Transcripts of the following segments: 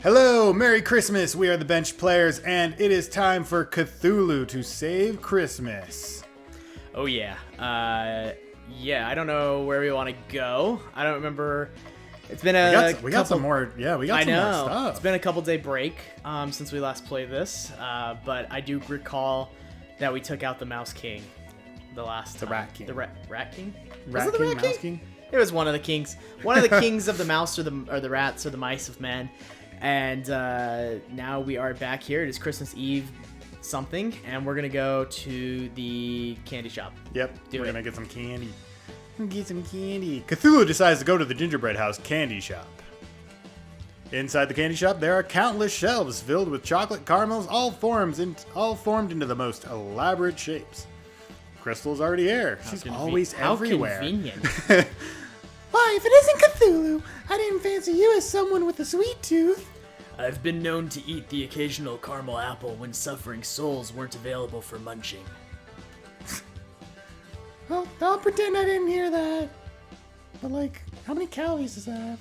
Hello, Merry Christmas! We are the Bench Players, and it is time for Cthulhu to save Christmas. Oh yeah. I don't know where we want to go. I don't remember. It's been We got some more stuff. It's been a couple day break since we last played this, but I do recall that we took out the Mouse King the last time. Rat King. The Rat King? Rat King, Mouse King? It was one of the kings. One of the kings of the mouse or the rats or the mice of men. And now we are back here. It is Christmas Eve something, and we're going to go to the candy shop. Yep, we're going to get some candy. Cthulhu decides to go to the Gingerbread House candy shop. Inside the candy shop, there are countless shelves filled with chocolate caramels, all formed into the most elaborate shapes. Crystal's already here. She's always everywhere. How convenient. Why, if it isn't Cthulhu, I didn't fancy you as someone with a sweet tooth. I've been known to eat the occasional caramel apple when suffering souls weren't available for munching. Well, I'll pretend I didn't hear that. But, how many calories does that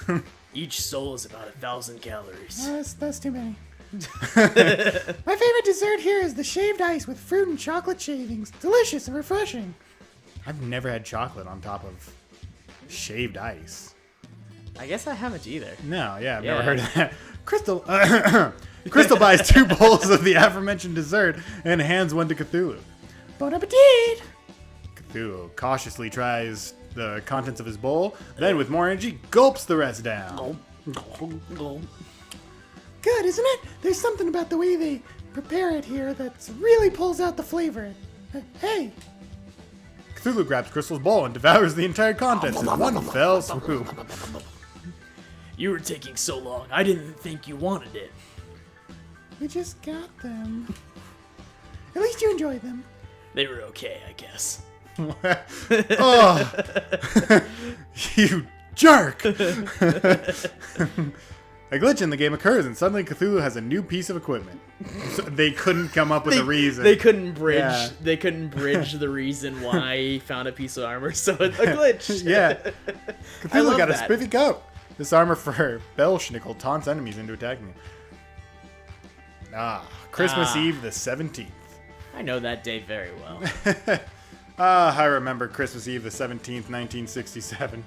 have? Each soul is about 1,000 calories. Oh, that's too many. My favorite dessert here is the shaved ice with fruit and chocolate shavings. Delicious and refreshing. I've never had chocolate on top of shaved ice. I guess I haven't either. No, I've never heard of that. Crystal buys 2 bowls of the aforementioned dessert and hands one to Cthulhu. Bon appetit! Cthulhu cautiously tries the contents of his bowl, then with more energy, gulps the rest down. Good, isn't it? There's something about the way they prepare it here that really pulls out the flavor. Hey! Cthulhu grabs Crystal's bowl and devours the entire contents in one fell swoop. You were taking so long, I didn't think you wanted it. We just got them. At least you enjoyed them. They were okay, I guess. Oh, you jerk! A glitch in the game occurs, and suddenly Cthulhu has a new piece of equipment. So they couldn't come up with a reason. They couldn't bridge. Yeah. They couldn't bridge the reason why he found a piece of armor, so it's a glitch. Yeah, I Cthulhu love got a that. spiffy coat. This armor for Belschnickel taunts enemies into attacking him. Christmas Eve the 17th. I know that day very well. I remember Christmas Eve the 17th, 1967.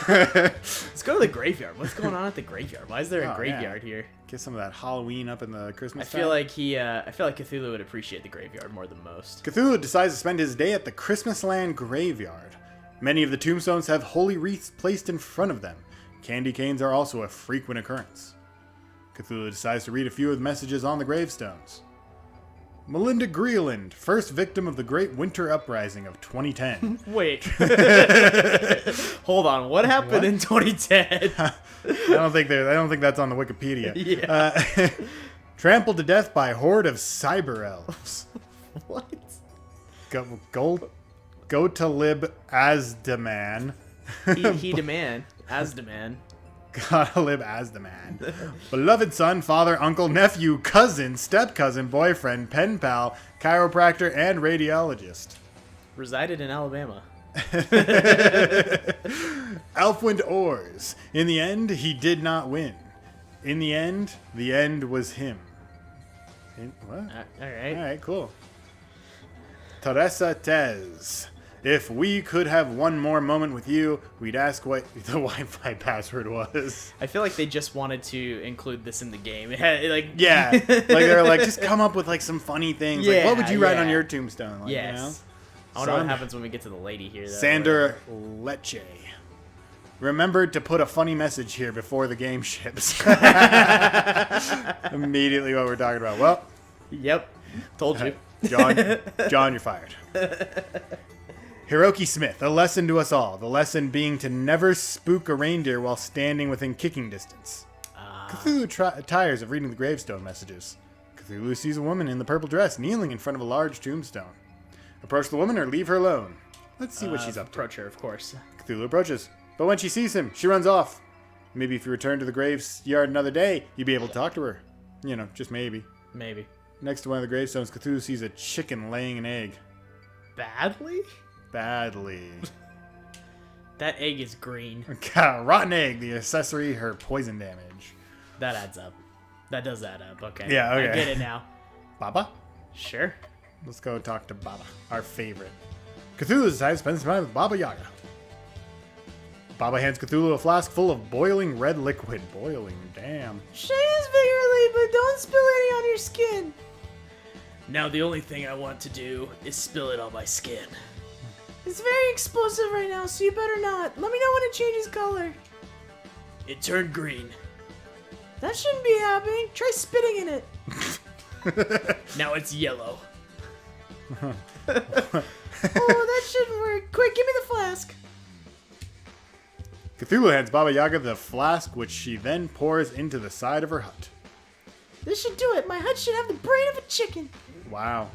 Let's go to the graveyard. What's going on at the graveyard? Why is there a graveyard here? Get some of that Halloween up in the Christmas I feel like Cthulhu would appreciate the graveyard more than most. Cthulhu decides to spend his day at the Christmasland graveyard. Many of the tombstones have holy wreaths placed in front of them. Candy canes are also a frequent occurrence. Cthulhu decides to read a few of the messages on the gravestones. Melinda Greeland, first victim of the Great Winter Uprising of 2010. Wait. Hold on. What happened in 2010? I don't think that's on the Wikipedia. Yeah. Trampled to death by a horde of cyber elves. What? Go to lib Azdaman. He demand. As demand. Gotta live as the man. Beloved son, father, uncle, nephew, cousin, step-cousin, boyfriend, pen pal, chiropractor, and radiologist. Resided in Alabama. Alfwind Oars. In the end, he did not win. In the end was him. What? All right. Alright, cool. Teresa Tez. If we could have one more moment with you, we'd ask what the Wi-Fi password was. I feel like they just wanted to include this in the game. Yeah, they're like, just come up with some funny things. Yeah, what would you write on yeah. your tombstone? Yes. I wonder what happens when we get to the lady here. Sander Lecce. Remembered to put a funny message here before the game ships. Immediately what we're talking about. Well, Yep. Told you. John, you're fired. Hiroki Smith, a lesson to us all. The lesson being to never spook a reindeer while standing within kicking distance. Cthulhu tires of reading the gravestone messages. Cthulhu sees a woman in the purple dress kneeling in front of a large tombstone. Approach the woman or leave her alone. Let's see what she's up to. Approach her, of course. Cthulhu approaches, but when she sees him, she runs off. Maybe if you return to the graveyard another day, you'd be able to talk to her. Just maybe. Maybe. Next to one of the gravestones, Cthulhu sees a chicken laying an egg. Badly? Badly. That egg is green. Rotten egg, the accessory, her poison damage. That adds up. That does add up. Okay. Yeah, okay. I get it now. Baba? Sure. Let's go talk to Baba, our favorite. Cthulhu decides to spend some time with Baba Yaga. Baba hands Cthulhu a flask full of boiling red liquid. Boiling, damn. Shave this vigorously, but don't spill any on your skin. Now the only thing I want to do is spill it on my skin. It's very explosive right now, so you better not. Let me know when it changes color. It turned green. That shouldn't be happening. Try spitting in it. Now it's yellow. Oh, that shouldn't work. Quick, give me the flask. Cthulhu hands Baba Yaga the flask, which she then pours into the side of her hut. This should do it. My hut should have the brain of a chicken. Wow.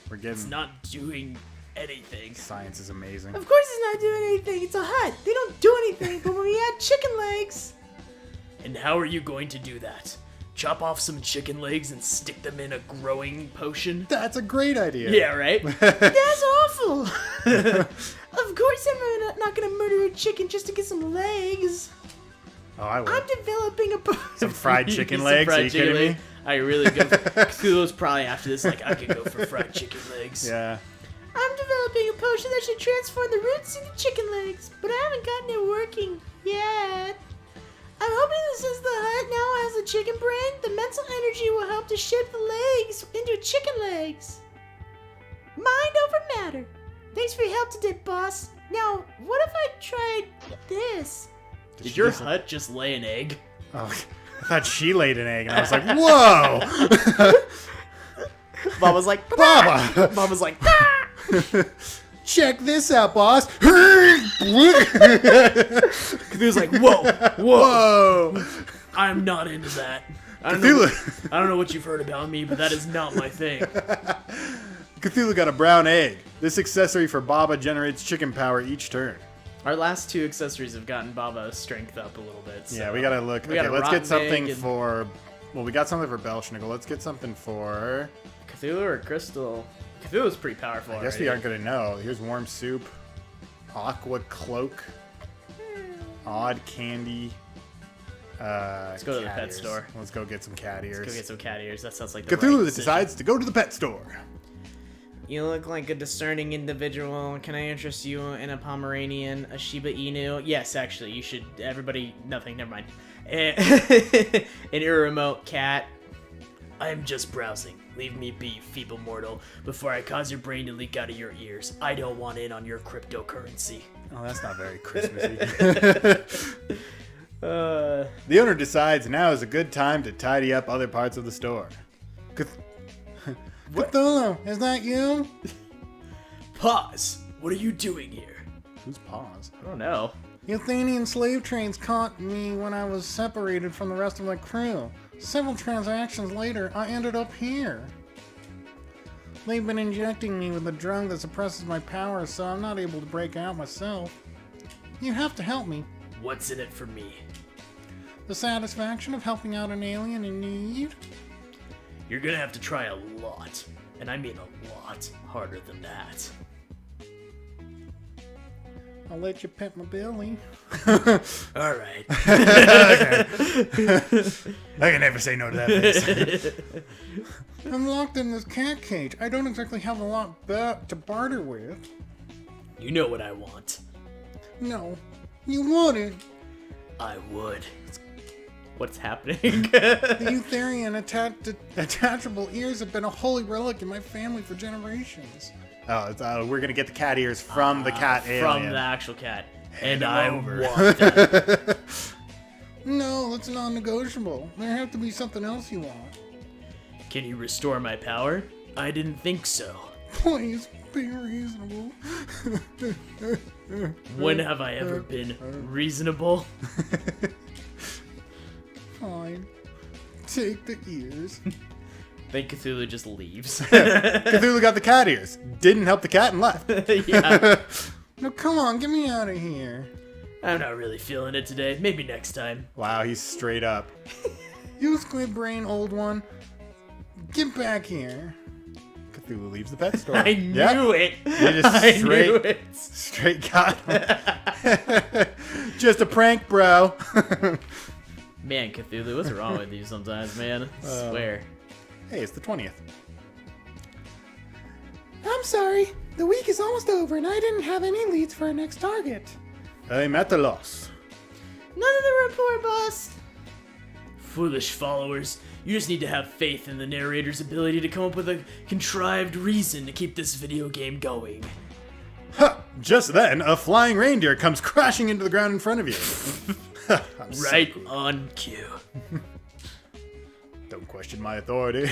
We're getting... It's not doing anything. Science is amazing. Of course it's not doing anything. It's a hut. They don't do anything, but when we add chicken legs... And how are you going to do that? Chop off some chicken legs and stick them in a growing potion? That's a great idea. Yeah, right? That's awful. Of course I'm not going to murder a chicken just to get some legs. Oh, I would. I'm developing a... Some fried chicken Some legs? fried Are you chicken kidding leg. me? I really go for... Cthulhu's probably after this like, I could go for fried chicken legs. Yeah. I'm developing a potion that should transform the roots into chicken legs, but I haven't gotten it working yet. I'm hoping that since the hut now has a chicken brain, the mental energy will help to shape the legs into chicken legs. Mind over matter. Thanks for your help today, boss. Now, what if I tried this? Did your hut just lay an egg? Oh, I thought she laid an egg, and I was like, whoa! Bob was like, Baba! Bob was like, "Ah!" Check this out, boss! Cthulhu's like, whoa, whoa. Whoa! I'm not into that. I don't know what you've heard about me, but that is not my thing. Cthulhu got a brown egg. This accessory for Baba generates chicken power each turn. Our last two accessories have gotten Baba's strength up a little bit. So Yeah, we gotta look. we got Okay, a let's rotten get something egg and- for... Well, we got something for Belschnickel. Let's get something for... Cthulhu or Crystal? Cthulhu's pretty powerful. I guess we aren't gonna know. Here's warm soup. Aqua cloak. Odd candy. Let's go to the pet store. Let's go get some cat ears. Go get some cat ears. That sounds like the Cthulhu right decision. decides to go to the pet store. You look like a discerning individual. Can I interest you in a Pomeranian, a Shiba Inu? Yes, actually, you should. Everybody, nothing. Never mind. An irremote cat. I am just browsing. Leave me be, feeble mortal, before I cause your brain to leak out of your ears. I don't want in on your cryptocurrency. Oh, that's not very Christmassy. Uh, The owner decides now is a good time to tidy up other parts of the store. Cthulhu, is that you? Pause! What are you doing here? Who's paws? I don't know. The Athenian slave trades caught me when I was separated from the rest of my crew. Several transactions later, I ended up here. They've been injecting me with a drug that suppresses my powers, so I'm not able to break out myself. You have to help me. What's in it for me? The satisfaction of helping out an alien in need? You're gonna have to try a lot. And I mean a lot harder than that. I'll let you pet my belly. Alright. I can never say no to that face. I'm locked in this cat cage. I don't exactly have a lot to barter with. You know what I want. No, you wouldn't. I would. What's happening? The Eutherian attachable ears have been a holy relic in my family for generations. Oh, we're gonna get the cat ears from the cat alien. From the actual cat. And him I over. want that. No, that's non-negotiable. There have to be something else you want. Can you restore my power? I didn't think so. Please, be reasonable. When have I ever been reasonable? Fine. Take the ears. Then Cthulhu just leaves. Cthulhu got the cat ears. Didn't help the cat and left. Yeah. No, come on, get me out of here. I'm not really feeling it today. Maybe next time. Wow, he's straight up. You squid brain, old one. Get back here. Cthulhu leaves the pet store. I knew it. You just I knew it. straight got him. Just a prank, bro. Man, Cthulhu, what's wrong with you sometimes, man? I swear. Hey, it's the 20th. I'm sorry. The week is almost over and I didn't have any leads for our next target. I'm at a loss. None of the report, boss. Foolish followers, you just need to have faith in the narrator's ability to come up with a contrived reason to keep this video game going. Huh! Just then, a flying reindeer comes crashing into the ground in front of you. I'm so Right cool. on cue. Don't question my authority.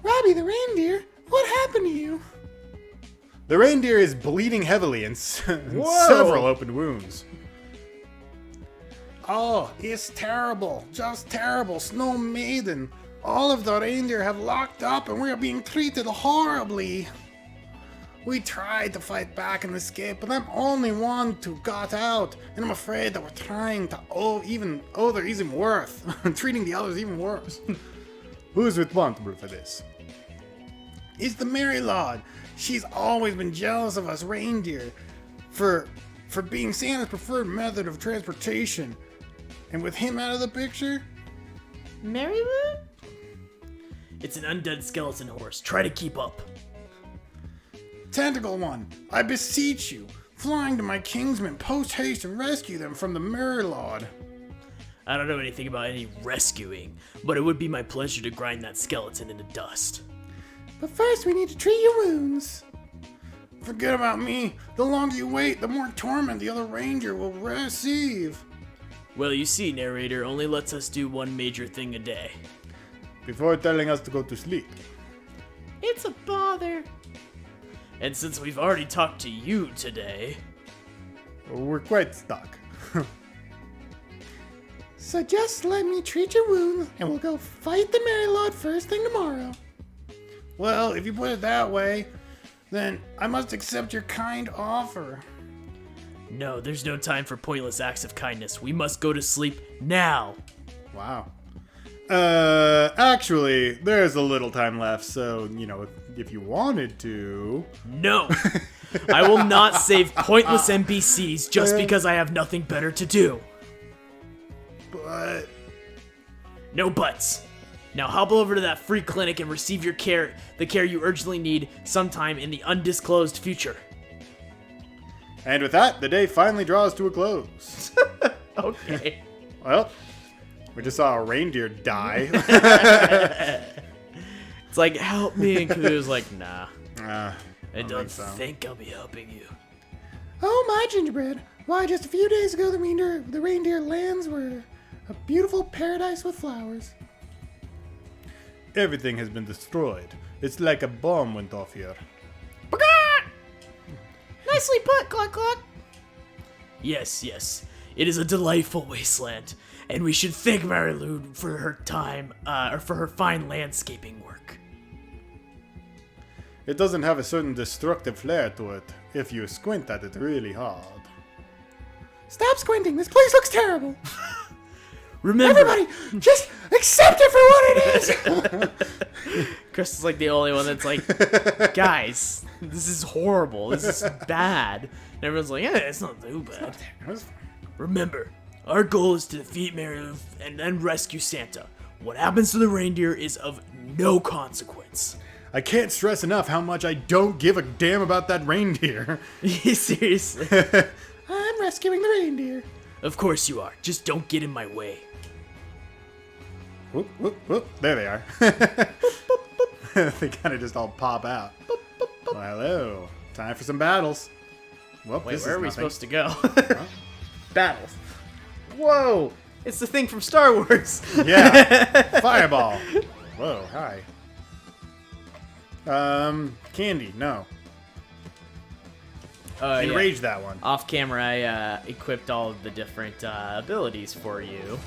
Robbie the reindeer, what happened to you? The reindeer is bleeding heavily and Whoa. several open wounds. Oh, it's terrible. Just terrible. Snow Maiden. All of the reindeer have locked up and we are being treated horribly. We tried to fight back and escape, but I'm only one who got out. And I'm afraid that we're trying to they're even worse. Treating the others even worse. Who's responsible for this? It's the Mary Lord. She's always been jealous of us reindeer for being Santa's preferred method of transportation. And with him out of the picture, Marywood? It's an undead skeleton horse. Try to keep up. Tentacle One, I beseech you, flying to my kingsmen post-haste and rescue them from the Mary Lord. I don't know anything about any rescuing, but it would be my pleasure to grind that skeleton into dust. But first we need to treat your wounds. Forget about me. The longer you wait, the more torment the other reindeer will receive. Well, you see, narrator only lets us do one major thing a day. Before telling us to go to sleep. It's a bother. And since we've already talked to you today, We're quite stuck. So just let me treat your wounds and we'll go fight the Mary Lord first thing tomorrow. Well, if you put it that way, then I must accept your kind offer. no, there's no time for pointless acts of kindness. We must go to sleep now. Wow. Actually, there's a little time left, so, if you wanted to... No! I will not save pointless NPCs just because I have nothing better to do. But No buts. Now hobble over to that free clinic and receive your care, the care you urgently need sometime in the undisclosed future. And with that, the day finally draws to a close. Okay. Well, we just saw a reindeer die. It's like, help me. And Cthulhu's like, nah. I don't so. think I'll be helping you. Oh my gingerbread. Why, just a few days ago the reindeer lands were a beautiful paradise with flowers. Everything has been destroyed. It's like a bomb went off here. Nicely put, Cluck Cluck. Yes, yes. It is a delightful wasteland, and we should thank Marilu for her time, or for her fine landscaping work. It doesn't have a certain destructive flair to it if you squint at it really hard. Stop squinting. This place looks terrible. Remember, Everybody, just accept it for what it is. Chris is like the only one that's like, guys, this is horrible. This is bad. And everyone's like, yeah, it's not too bad. remember, our goal is to defeat Marilu and then rescue Santa. What happens to the reindeer is of no consequence. I can't stress enough how much I don't give a damn about that reindeer. Seriously. I'm rescuing the reindeer. Of course you are. Just don't get in my way. Whoop, whoop, whoop. There they are. They kind of just all pop out. Well, hello. Time for some battles. Well, Wait, this where is are we nothing. supposed to go? Battles. Whoa! It's the thing from Star Wars. Yeah. Fireball. Whoa, hi. Candy, no. Yeah. Enrage that one. Off camera, I equipped all of the different abilities for you.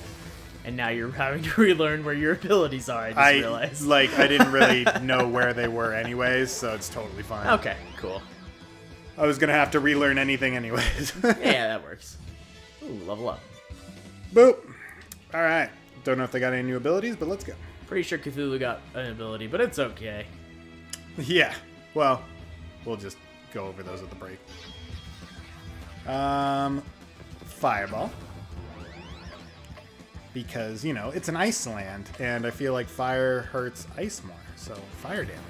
And now you're having to relearn where your abilities are, I just realized. I didn't really know where they were anyways, so it's totally fine. Okay, cool. I was gonna have to relearn anything anyways. Yeah, that works. Ooh, level up. Boop. Alright. Don't know if they got any new abilities, but let's go. Pretty sure Cthulhu got an ability, but it's okay. Yeah. Well, we'll just go over those at the break. Fireball. because, you know, it's an ice land, and I feel like fire hurts ice more, so fire damage.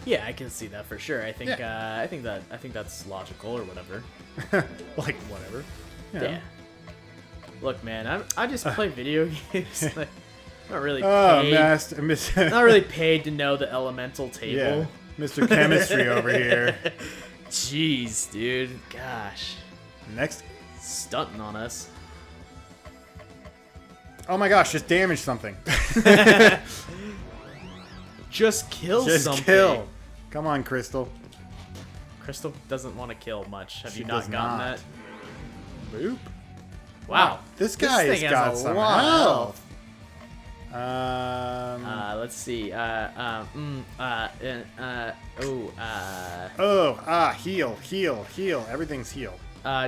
Yeah, I can see that for sure. I think Yeah. I think that's logical or whatever. Like, whatever. You know. Yeah. Look, man, I just play video games. Like, I'm not really Oh, paid. Not really paid to know the elemental table. Yeah, Mr. Chemistry over here. Jeez, dude. Gosh. Next. Stunting on us. Oh my gosh, just damage something. Just kill Just something. kill. Come on, Crystal. Crystal doesn't want to kill much. Have She you not does gotten not. that? Boop. Wow. This guy has thing got has a some lot of health. Let's see. Heal. Everything's heal.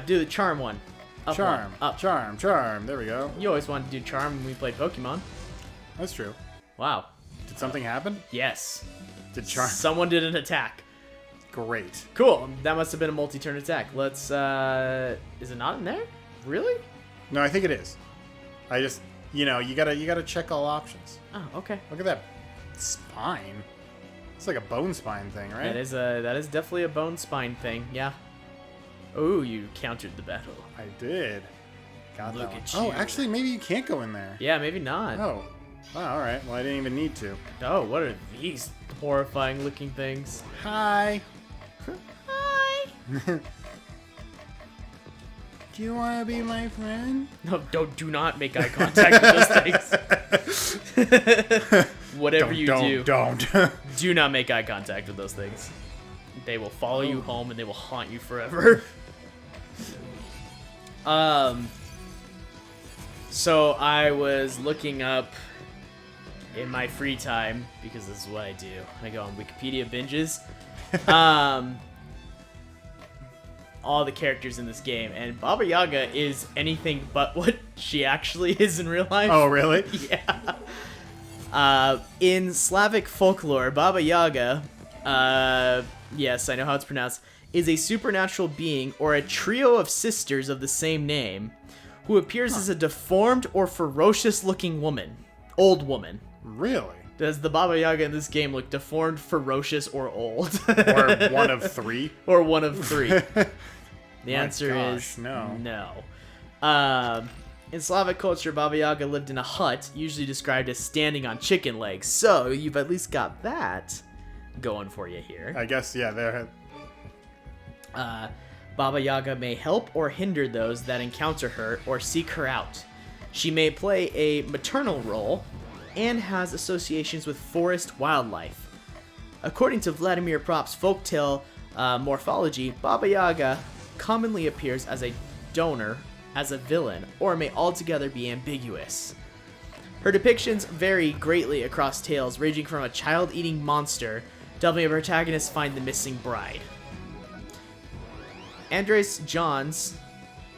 Do the charm one. Up Charm, one. Up. charm. There we go. You always wanted to do charm when we played Pokemon. That's true. Wow. Did something happen? Yes. Did charm? Someone did an attack. Great. Cool. That must have been a multi-turn attack. Let's, is it not in there? Really? No, I think it is. I just, you know, you gotta check all options. Oh, okay. Look at that spine. It's like a bone spine thing, right? That is definitely a bone spine thing. Yeah. Oh, you countered the battle. I did. Got Look that one. at Oh, you. actually, maybe you can't go in there. Yeah, maybe not. Oh. Oh, all right. Well, I didn't even need to. Oh, what are these horrifying looking things? Hi. Hi. Do you want to be my friend? No, do not make eye contact with those things. Whatever Don't. do not make eye contact with those things. They will follow you home and they will haunt you forever. So I was looking up in my free time, because this is what I do. I go on Wikipedia binges. All the characters in this game, and Baba Yaga is anything but what she actually is in real life. Oh, really? Yeah. In Slavic folklore, Baba Yaga, yes, I know how it's pronounced, is a supernatural being or a trio of sisters of the same name who appears as a deformed or ferocious-looking woman. Old woman. Really? Does the Baba Yaga in this game look deformed, ferocious, or old? Or one of three? Or one of three. The answer gosh, is no. In Slavic culture, Baba Yaga lived in a hut, usually described as standing on chicken legs. So you've at least got that going for you here. I guess, yeah, there. Baba Yaga may help or hinder those that encounter her or seek her out. She may play a maternal role and has associations with forest wildlife. According to Vladimir Prop's folktale morphology, Baba Yaga commonly appears as a donor, as a villain, or may altogether be ambiguous. Her depictions vary greatly across tales, ranging from a child-eating monster to helping a protagonist find the missing bride. Andres Johns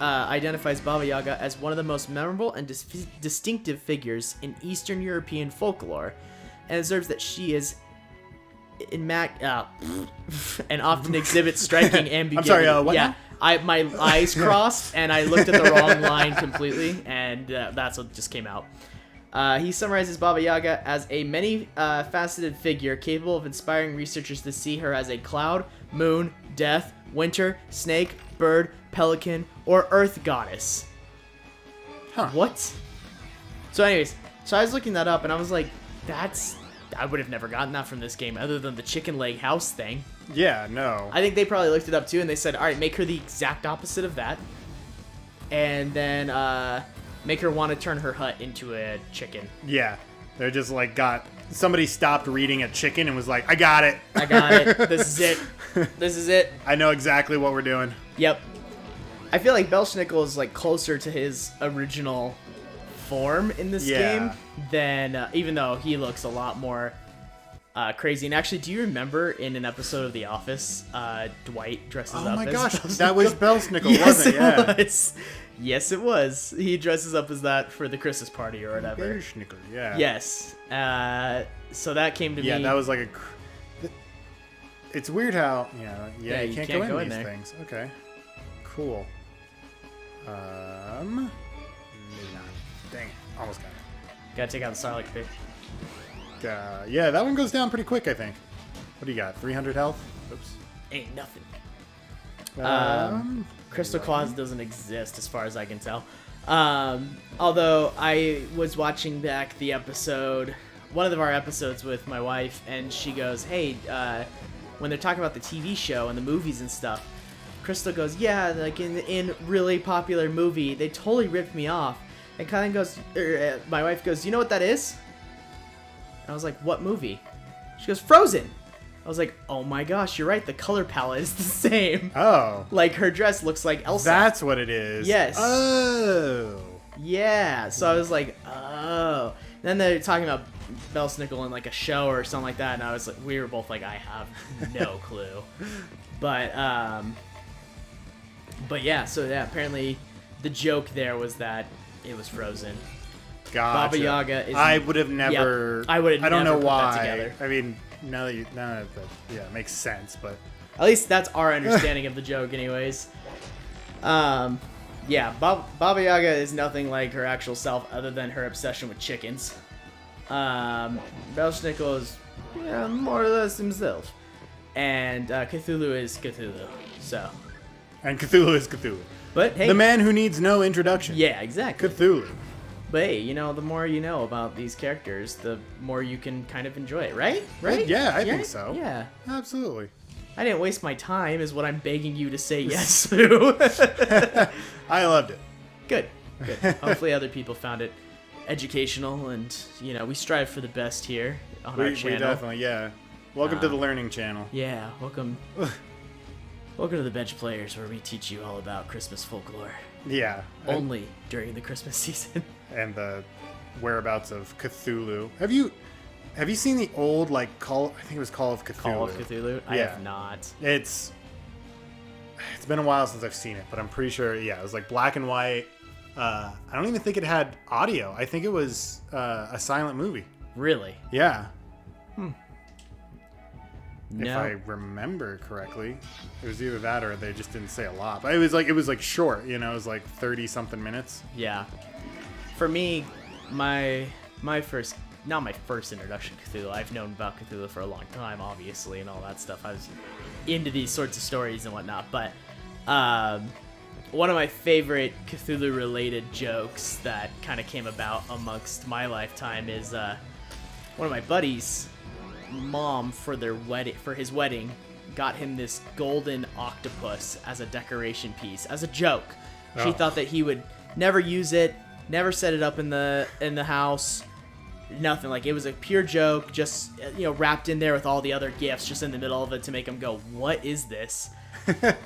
identifies Baba Yaga as one of the most memorable and distinctive figures in Eastern European folklore, and observes that she is and often exhibits striking ambiguity. I'm sorry, what yeah, now? my eyes crossed and I looked at the wrong line completely, and that's what just came out. He summarizes Baba Yaga as a many-faceted figure capable of inspiring researchers to see her as a cloud, moon, death, winter, snake, bird, pelican, or earth goddess. Huh. What? So anyways, I was looking that up and I was like, I would have never gotten that from this game other than the chicken leg house thing. Yeah, no. I think they probably looked it up too and they said, alright, make her the exact opposite of that. And then, make her want to turn her hut into a chicken. Yeah. They're just like somebody stopped reading a chicken and was like, I got it. I got it. This is it. This is it. I know exactly what we're doing. Yep. I feel like Belschnickel is like closer to his original form in this game than, even though he looks a lot more crazy. And actually, do you remember in an episode of The Office, Dwight dresses up as Oh my gosh, Belschnickel? that was Belschnickel, Yes, wasn't it? Yeah. it was. Yes, it was. He dresses up as that for the Christmas party or whatever. Belschnickel, yeah. Yes. So that came to me. Yeah, that was like it's weird how, Yeah, you can't go in these things. Okay. Cool. Maybe not. Dang it. Almost got it. Gotta take out the Sarlacc pig. Yeah, that one goes down pretty quick, I think. What do you got? 300 health? Oops. Ain't nothing. Um, Crystal Claws doesn't exist as far as I can tell. Although I was watching back the episode, one of our episodes with my wife, and she goes, hey, when they're talking about the TV show and the movies and stuff, Crystal goes, yeah, like in really popular movie, they totally ripped me off. And Kylie goes, my wife goes, you know what that is? And I was like, what movie? She goes, Frozen. I was like, oh my gosh, you're right. The color palette is the same. Oh. Like, her dress looks like Elsa. That's what it is. Yes. Oh. Yeah. So I was like, oh. Then they're talking about Belsnickel in like a show or something like that, and I was like, we were both like, I have no clue. But yeah. So yeah, apparently the joke there was that it was Frozen. Gotcha. Baba Yaga is. I would have never. Yep, I would have. I don't never know put why. That together. I mean, now that yeah, it makes sense, but At least that's our understanding of the joke, anyways. Yeah, Baba Yaga is nothing like her actual self, other than her obsession with chickens. Belsnickel is more or less himself, and Cthulhu is Cthulhu. So, and Cthulhu is Cthulhu. but hey, The man who needs no introduction. yeah, exactly. Cthulhu. But hey, the more you know about these characters, the more you can kind of enjoy it, right? Right? Yeah, I think so. Yeah. Absolutely. I didn't waste my time, is what I'm begging you to say yes to. I loved it. Good. Hopefully other people found it educational, and, we strive for the best here on our We channel. definitely, yeah. Welcome to the learning channel. Yeah, welcome. Welcome to the Bench Players, where we teach you all about Christmas folklore. Yeah. Only during the Christmas season. And the whereabouts of Cthulhu. Have you seen the old I think it was Call of Cthulhu. Call of Cthulhu? I Yeah. have not. It's been a while since I've seen it, but I'm pretty sure, yeah, it was like black and white. I don't even think it had audio. I think it was a silent movie. Really? Yeah. No. If I remember correctly, it was either that or they just didn't say a lot. But it was like short, it was like 30 something minutes. Yeah. For me, not my first introduction to Cthulhu. I've known about Cthulhu for a long time, obviously, and all that stuff. I was into these sorts of stories and whatnot. But one of my favorite Cthulhu-related jokes that kind of came about amongst my lifetime is one of my buddies' mom for his wedding got him this golden octopus as a decoration piece, as a joke. She Oh. thought that he would never use it, never set it up in the house, nothing. Like, it was a pure joke, just wrapped in there with all the other gifts, just in the middle of it to make him go, "What is this?"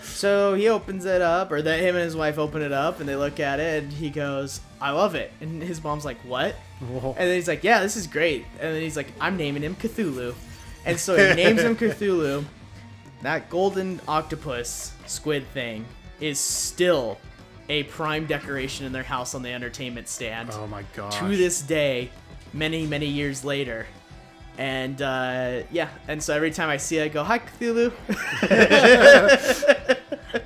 So he opens it up, or him and his wife open it up, and they look at it, and he goes, "I love it." And his mom's like, "What?" Whoa. And then he's like, "Yeah, this is great." And then he's like, "I'm naming him Cthulhu." And so he names him Cthulhu. That golden octopus squid thing is still a prime decoration in their house on the entertainment stand. Oh my gosh. To this day, many, many years later. And yeah, and so every time I see it, I go, "Hi, Cthulhu."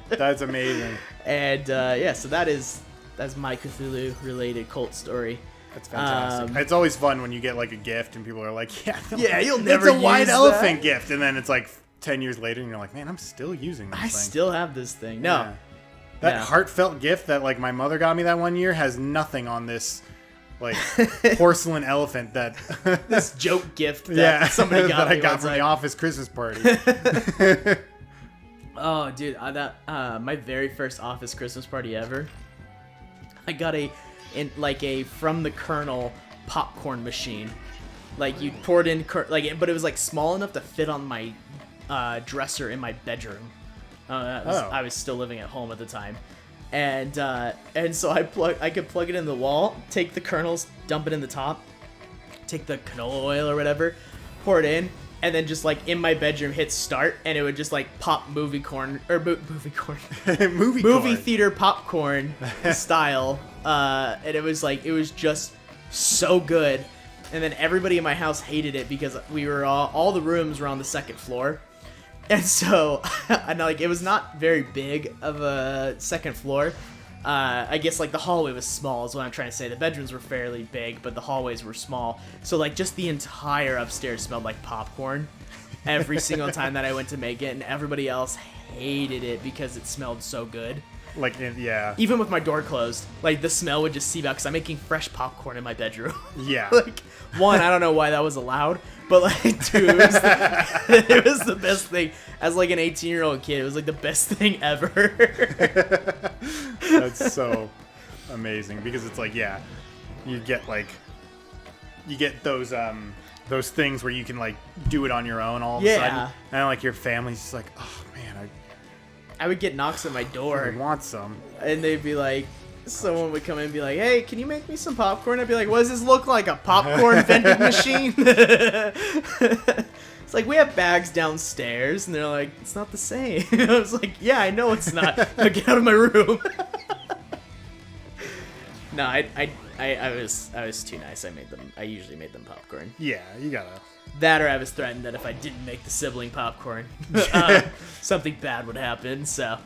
That's amazing. And yeah, so that's my Cthulhu related cult story. That's fantastic. It's always fun when you get like a gift and people are like, Yeah, you'll never It's a white use elephant that." gift, and then it's like 10 years later, and you're like, "Man, I'm still using this I thing." still have this thing. No. Yeah. That Yeah. heartfelt gift that like my mother got me that one year has nothing on this like porcelain elephant that This joke gift that somebody got that I me got one from the time. office Christmas party. Oh, dude, my very first office Christmas party ever. I got a from the Colonel popcorn machine. Like, you poured in but it was like small enough to fit on my dresser in my bedroom. I was still living at home at the time. And so I could plug it in the wall, take the kernels, dump it in the top, take the canola oil or whatever, pour it in, and then just like in my bedroom hit start, and it would just like pop movie corn movie theater popcorn style, and it was just so good. And then everybody in my house hated it because we were all the rooms were on the second floor. And so, it was not very big of a second floor, I guess like the hallway was small is what I'm trying to say. The bedrooms were fairly big, but the hallways were small. So like just the entire upstairs smelled like popcorn every single time that I went to make it, and everybody else hated it because it smelled so good. Like, yeah. Even with my door closed, like the smell would just seep out because I'm making fresh popcorn in my bedroom. Yeah. Like, one, I don't know why that was allowed, but like, two, it was the best thing. As like an 18-year-old kid, it was like the best thing ever. That's so amazing because it's like, yeah, you get those things where you can like do it on your own all of a sudden, and like your family's just like, oh man, I would get knocks at my I door, want some. and they'd be like, someone would come in and be like, hey, can you make me some popcorn? I'd be like, what does this look like, a popcorn vending machine? It's like, we have bags downstairs, and they're like, it's not the same. I was like, yeah, I know it's not. Now get out of my room. No, I was too nice. I usually made them popcorn. Yeah, you gotta. That, or I was threatened that if I didn't make the sibling popcorn, something bad would happen. So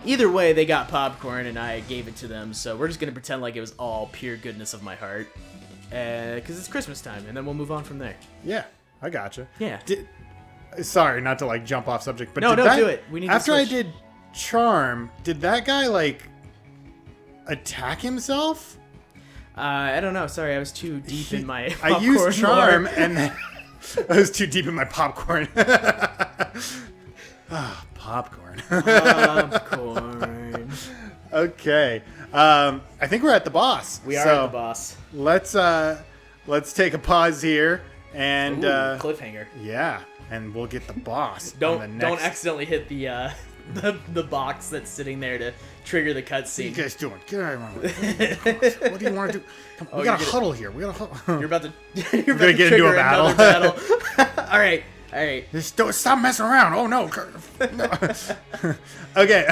either way, they got popcorn, and I gave it to them. So we're just gonna pretend like it was all pure goodness of my heart, because it's Christmas time, and then we'll move on from there. Yeah, I gotcha. Yeah. Sorry, not to like jump off subject, but No, do it. We need to after I switch. did Charm, did that guy like attack himself? I don't know. Sorry, I was too deep in my I popcorn used Charm, lore. and then I was too deep in my popcorn. Popcorn. Popcorn. Okay. I think we're at the boss. We are So at the boss. Let's take a pause here and Ooh, cliffhanger. yeah, and we'll get the boss. on the Don't next... accidentally hit the box that's sitting there to trigger the What are you cutscene. guys doing? Get out of my What do you want to do? Come, we got a huddle here. We got a huddle. You're about to gonna get into a battle. another battle. All right. Just don't stop messing around. Oh no. No. Okay.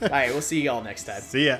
All right. We'll see you all next time. See ya.